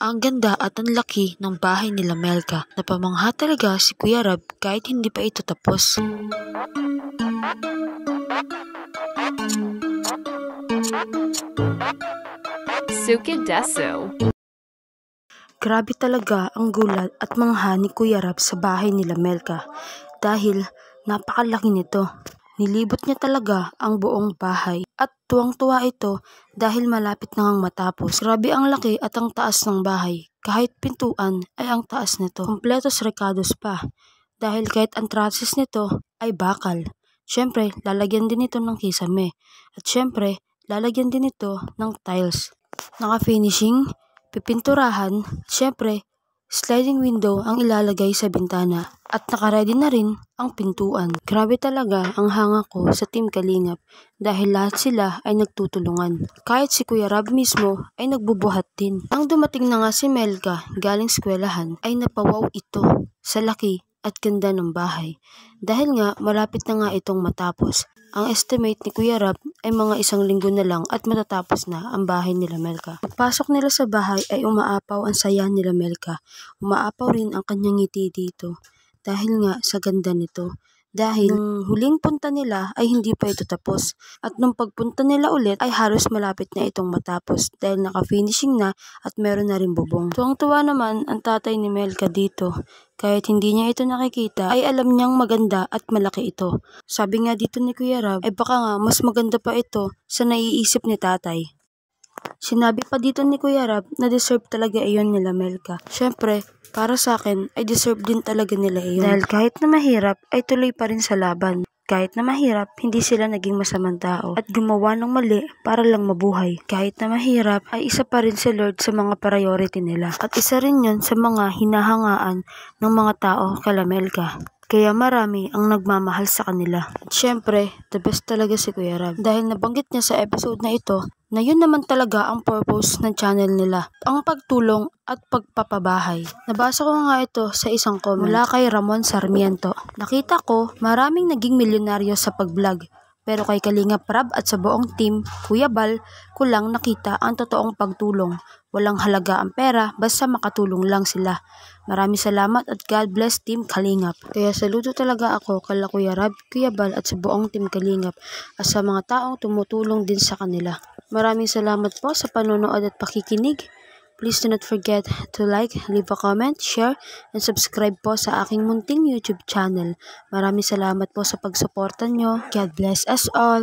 Ang ganda at ang laki ng bahay nila Melka. Napamangha talaga si Kuya Rab kahit hindi pa ito tapos. Suki Deso. Grabe talaga ang gulat at mangha ni Kuya Rab sa bahay nila Melka dahil napakalaki nito. Nilibot niya talaga ang buong bahay at tuwang-tuwa ito dahil malapit na ngang matapos. Grabe ang laki at ang taas ng bahay. Kahit pintuan ay ang taas nito. Kompletos recados pa dahil kahit ang traces nito ay bakal. Syempre, lalagyan din ito ng kisame at syempre, lalagyan din ito ng tiles. Naka-finishing, pipinturahan, syempre, sliding window ang ilalagay sa bintana at nakaready na rin ang pintuan. Grabe talaga ang hanga ko sa Team Kalingap dahil lahat sila ay nagtutulungan. Kahit si Kuya Rab mismo ay nagbubuhat din. Nang dumating na nga si Melka galing eskwelahan ay napawaw ito sa laki at ganda ng bahay. Dahil nga malapit na nga itong matapos. Ang estimate ni Kuya Rab ay mga 1 linggo na lang at matatapos na ang bahay nila Melka. Pagpasok nila sa bahay ay umaapaw ang saya nila Melka. Umaapaw rin ang kanyang ngiti dito dahil nga sa ganda nito. Dahil nung huling punta nila ay hindi pa ito tapos at nung pagpunta nila ulit ay halos malapit na itong matapos dahil naka-finishing na at meron na rin bubong. Tuwang-tuwa naman ang tatay ni Melka dito. Kahit hindi niya ito nakikita ay alam niyang maganda at malaki ito. Sabi nga dito ni Kuya Rab ay baka nga mas maganda pa ito sa naiisip ni tatay. Sinabi pa dito ni Kuya Rab na deserve talaga iyon nila Melka. Syempre, para sa akin ay deserve din talaga nila iyon. Dahil kahit na mahirap ay tuloy pa rin sa laban. Kahit na mahirap, hindi sila naging masamang tao at gumawa ng mali para lang mabuhay. Kahit na mahirap, ay isa pa rin si Lord sa mga priority nila. At isa rin yun sa mga hinahangaan ng mga tao kala Melka. Kaya marami ang nagmamahal sa kanila. At syempre, the best talaga si Kuya Rab. Dahil nabanggit niya sa episode na ito, na yun naman talaga ang purpose ng channel nila. Ang pagtulong at pagpapabahay. Nabasa ko nga ito sa isang comment mula kay Ramon Sarmiento. Nakita ko maraming naging milyonaryo sa pag-vlog. Pero kay Kalingap Rab at sa buong team, Kuya Bal, ko lang nakita ang totoong pagtulong. Walang halaga ang pera, basta makatulong lang sila. Maraming salamat at God bless Team Kalingap. Kaya saludo talaga ako kala Kuya Rab, Kuya Bal at sa buong Team Kalingap at sa mga taong tumutulong din sa kanila. Maraming salamat po sa panonood at pakikinig. Please do not forget to like, leave a comment, share, and subscribe po sa aking munting YouTube channel. Maraming salamat po sa pagsuporta nyo. God bless us all.